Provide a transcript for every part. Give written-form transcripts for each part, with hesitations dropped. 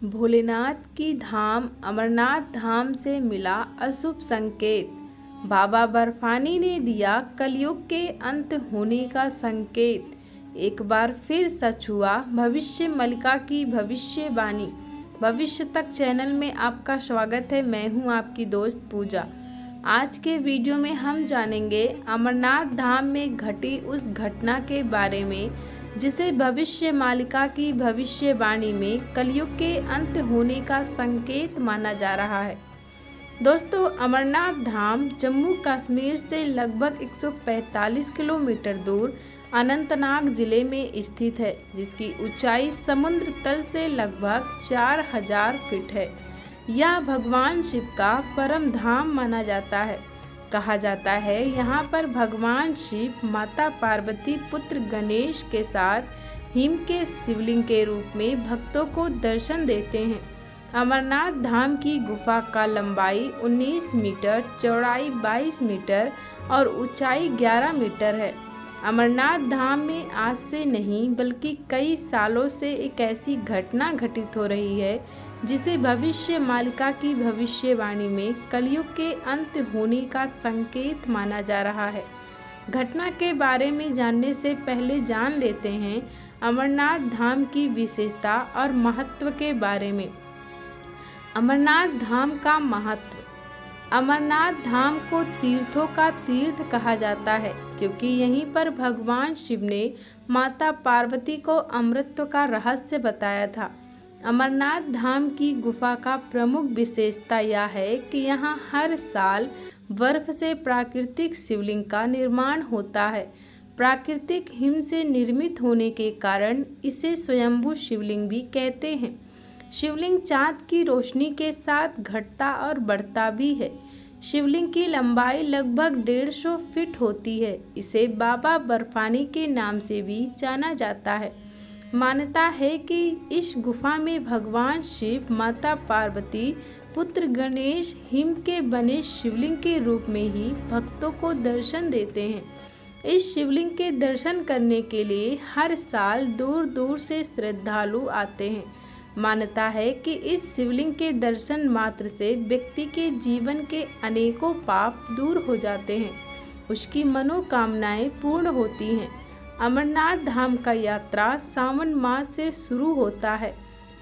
भोलेनाथ की धाम अमरनाथ धाम से मिला अशुभ संकेत। बाबा बर्फानी ने दिया कलयुग के अंत होने का संकेत। एक बार फिर सच हुआ भविष्य मलिका की भविष्यवाणी। भविष्य तक चैनल में आपका स्वागत है। मैं हूं आपकी दोस्त पूजा। आज के वीडियो में हम जानेंगे अमरनाथ धाम में घटी उस घटना के बारे में जिसे भविष्य मालिका की भविष्यवाणी में कलयुग के अंत होने का संकेत माना जा रहा है। दोस्तों, अमरनाथ धाम जम्मू कश्मीर से लगभग 145 किलोमीटर दूर अनंतनाग जिले में स्थित है, जिसकी ऊंचाई समुद्र तल से लगभग 4000 फीट है। यह भगवान शिव का परम धाम माना जाता है। कहा जाता है यहाँ पर भगवान शिव माता पार्वती पुत्र गणेश के साथ हिम के शिवलिंग के रूप में भक्तों को दर्शन देते हैं। अमरनाथ धाम की गुफा का लंबाई 19 मीटर, चौड़ाई 22 मीटर और ऊंचाई 11 मीटर है। अमरनाथ धाम में आज से नहीं बल्कि कई सालों से एक ऐसी घटना घटित हो रही है जिसे भविष्य मालिका की भविष्यवाणी में कलयुग के अंत होने का संकेत माना जा रहा है। घटना के बारे में जानने से पहले जान लेते हैं अमरनाथ धाम की विशेषता और महत्व के बारे में। अमरनाथ धाम का महत्व। अमरनाथ धाम को तीर्थों का तीर्थ कहा जाता है क्योंकि यहीं पर भगवान शिव ने माता पार्वती को अमृतत्व का रहस्य बताया था। अमरनाथ धाम की गुफा का प्रमुख विशेषता यह है कि यहाँ हर साल बर्फ से प्राकृतिक शिवलिंग का निर्माण होता है। प्राकृतिक हिम से निर्मित होने के कारण इसे स्वयंभू शिवलिंग भी कहते हैं। शिवलिंग चाँद की रोशनी के साथ घटता और बढ़ता भी है। शिवलिंग की लंबाई लगभग 150 फीट होती है। इसे बाबा बर्फानी के नाम से भी जाना जाता है। मान्यता है कि इस गुफा में भगवान शिव माता पार्वती पुत्र गणेश हिम के बने शिवलिंग के रूप में ही भक्तों को दर्शन देते हैं। इस शिवलिंग के दर्शन करने के लिए हर साल दूर दूर से श्रद्धालु आते हैं। मान्यता है कि इस शिवलिंग के दर्शन मात्र से व्यक्ति के जीवन के अनेकों पाप दूर हो जाते हैं, उसकी मनोकामनाएं पूर्ण होती हैं। अमरनाथ धाम का यात्रा सावन मास से शुरू होता है।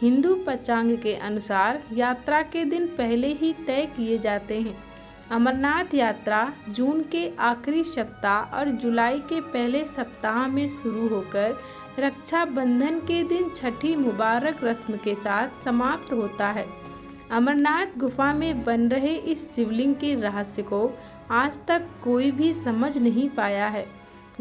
हिंदू पंचांग के अनुसार यात्रा के दिन पहले ही तय किए जाते हैं। अमरनाथ यात्रा जून के आखिरी सप्ताह और जुलाई के पहले सप्ताह में शुरू होकर रक्षाबंधन के दिन छठी मुबारक रस्म के साथ समाप्त होता है। अमरनाथ गुफा में बन रहे इस शिवलिंग के रहस्य को आज तक कोई भी समझ नहीं पाया है।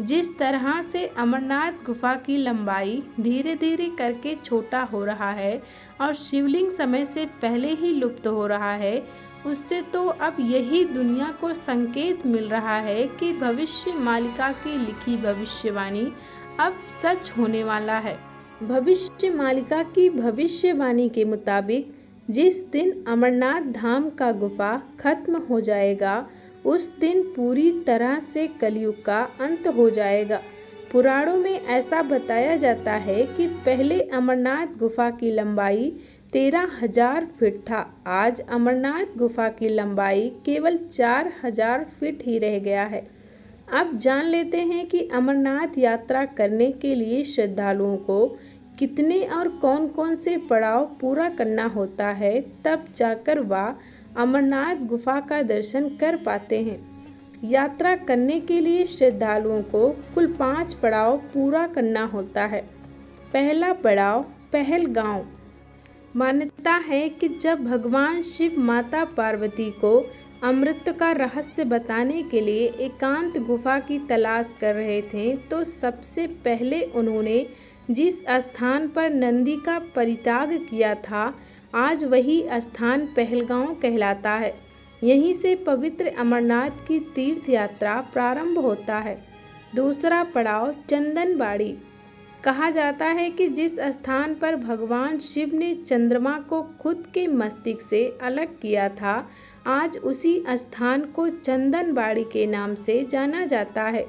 जिस तरह से अमरनाथ गुफा की लंबाई धीरे धीरे करके छोटा हो रहा है और शिवलिंग समय से पहले ही लुप्त हो रहा है, उससे तो अब यही दुनिया को संकेत मिल रहा है कि भविष्य मालिका की लिखी भविष्यवाणी अब सच होने वाला है। भविष्य मालिका की भविष्यवाणी के मुताबिक जिस दिन अमरनाथ धाम का गुफा खत्म हो जाएगा उस दिन पूरी तरह से कलयुग का अंत हो जाएगा। पुराणों में ऐसा बताया जाता है कि पहले अमरनाथ गुफा की लंबाई 13,000 फीट था। आज अमरनाथ गुफा की लंबाई केवल 4,000 फीट ही रह गया है। अब जान लेते हैं कि अमरनाथ यात्रा करने के लिए श्रद्धालुओं को कितने और कौन कौन से पड़ाव पूरा करना होता है, तब जाकर वह अमरनाथ गुफा का दर्शन कर पाते हैं। यात्रा करने के लिए श्रद्धालुओं को कुल 5 पड़ाव पूरा करना होता है। पहला पड़ाव पहलगांव। मान्यता है कि जब भगवान शिव माता पार्वती को अमृत का रहस्य बताने के लिए एकांत गुफा की तलाश कर रहे थे तो सबसे पहले उन्होंने जिस स्थान पर नंदी का परित्याग किया था, आज वही स्थान पहलगांव कहलाता है। यहीं से पवित्र अमरनाथ की तीर्थ यात्रा प्रारंभ होता है। दूसरा पड़ाव चंदनबाड़ी। कहा जाता है कि जिस स्थान पर भगवान शिव ने चंद्रमा को खुद के मस्तिष्क से अलग किया था, आज उसी स्थान को चंदनबाड़ी के नाम से जाना जाता है।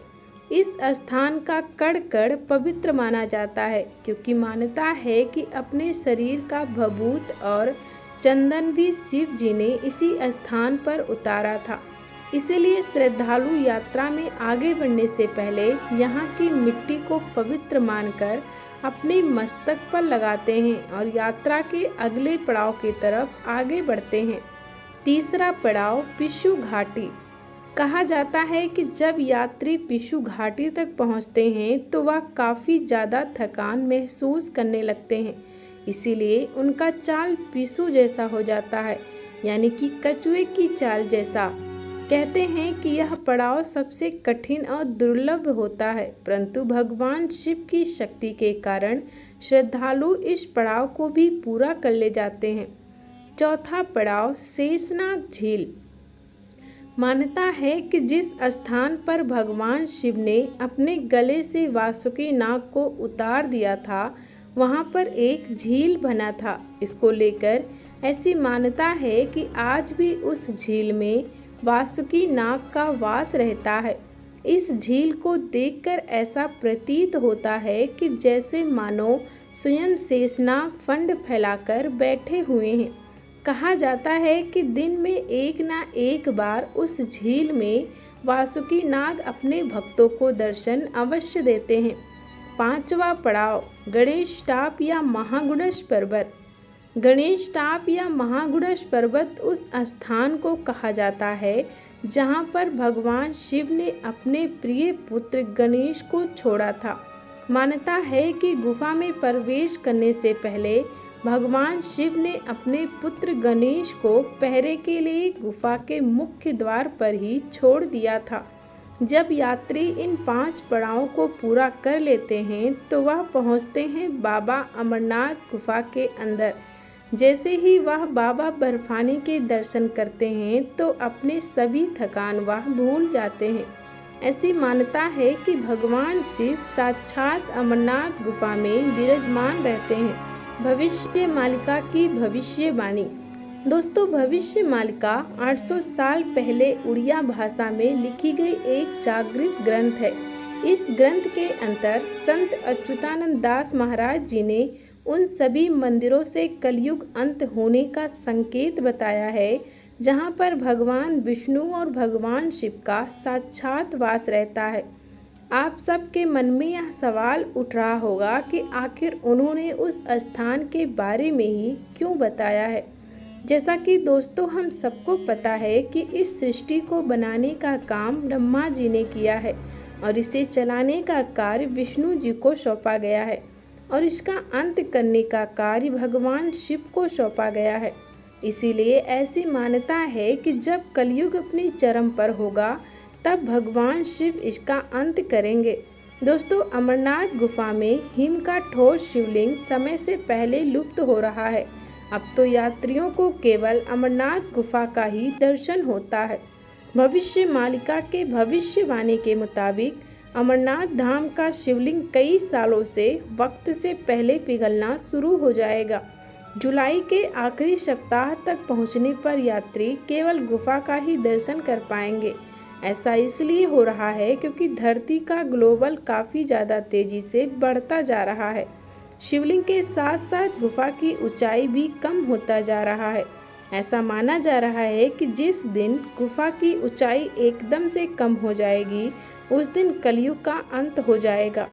इस स्थान का कण कण पवित्र माना जाता है, क्योंकि मान्यता है कि अपने शरीर का भभूत और चंदन भी शिव जी ने इसी स्थान पर उतारा था। इसलिए श्रद्धालु यात्रा में आगे बढ़ने से पहले यहाँ की मिट्टी को पवित्र मानकर अपने मस्तक पर लगाते हैं और यात्रा के अगले पड़ाव की तरफ आगे बढ़ते हैं। तीसरा पड़ाव पिशु घाटी। कहा जाता है कि जब यात्री पिशु घाटी तक पहुँचते हैं तो वह काफ़ी ज़्यादा थकान महसूस करने लगते हैं, इसीलिए उनका चाल पिशु जैसा हो जाता है, यानी कि कछुए की चाल जैसा। कहते हैं कि यह पड़ाव सबसे कठिन और दुर्लभ होता है, परंतु भगवान शिव की शक्ति के कारण श्रद्धालु इस पड़ाव को भी पूरा कर ले जाते हैं। चौथा पड़ाव शेषनाग झील। मान्यता है कि जिस स्थान पर भगवान शिव ने अपने गले से वासुकी नाग को उतार दिया था, वहाँ पर एक झील बना था। इसको लेकर ऐसी मान्यता है कि आज भी उस झील में वासुकी नाग का वास रहता है। इस झील को देखकर ऐसा प्रतीत होता है कि जैसे मानो स्वयं शेषनाग फंड फैलाकर बैठे हुए हैं। कहा जाता है कि दिन में एक ना एक बार उस झील में वासुकी नाग अपने भक्तों को दर्शन अवश्य देते हैं। पांचवा पड़ाव गणेश टाप या महागुणश पर्वत। गणेश टाप या महागुणश पर्वत उस स्थान को कहा जाता है जहाँ पर भगवान शिव ने अपने प्रिय पुत्र गणेश को छोड़ा था। मान्यता है कि गुफा में प्रवेश करने से पहले भगवान शिव ने अपने पुत्र गणेश को पहरे के लिए गुफा के मुख्य द्वार पर ही छोड़ दिया था। जब यात्री इन 5 पड़ावों को पूरा कर लेते हैं तो वह पहुंचते हैं बाबा अमरनाथ गुफा के अंदर। जैसे ही वह बाबा बर्फानी के दर्शन करते हैं तो अपने सभी थकान वह भूल जाते हैं। ऐसी मान्यता है कि भगवान शिव साक्षात अमरनाथ गुफा में विराजमान रहते हैं। भविष्य मालिका की भविष्यवाणी। दोस्तों, भविष्य मालिका 800 साल पहले उड़िया भाषा में लिखी गई एक जागृत ग्रंथ है। इस ग्रंथ के अंतर संत अच्युतानंद दास महाराज जी ने उन सभी मंदिरों से कलयुग अंत होने का संकेत बताया है जहाँ पर भगवान विष्णु और भगवान शिव का साक्षात वास रहता है। आप सबके मन में यह सवाल उठ रहा होगा कि आखिर उन्होंने उस स्थान के बारे में ही क्यों बताया है। जैसा कि दोस्तों हम सबको पता है कि इस सृष्टि को बनाने का काम ब्रह्मा जी ने किया है और इसे चलाने का कार्य विष्णु जी को सौंपा गया है और इसका अंत करने का कार्य भगवान शिव को सौंपा गया है। इसीलिए ऐसी मान्यता है कि जब कलयुग अपनी चरम पर होगा तब भगवान शिव इसका अंत करेंगे। दोस्तों, अमरनाथ गुफा में हिम का ठोस शिवलिंग समय से पहले लुप्त हो रहा है। अब तो यात्रियों को केवल अमरनाथ गुफा का ही दर्शन होता है। भविष्य मालिका के भविष्यवाणी के मुताबिक अमरनाथ धाम का शिवलिंग कई सालों से वक्त से पहले पिघलना शुरू हो जाएगा। जुलाई के आखिरी सप्ताह तक पहुंचने पर यात्री केवल गुफा का ही दर्शन कर पाएंगे। ऐसा इसलिए हो रहा है क्योंकि धरती का ग्लोबल काफ़ी ज़्यादा तेज़ी से बढ़ता जा रहा है। शिवलिंग के साथ साथ गुफा की ऊंचाई भी कम होता जा रहा है। ऐसा माना जा रहा है कि जिस दिन गुफा की ऊंचाई एकदम से कम हो जाएगी उस दिन कलयुग का अंत हो जाएगा।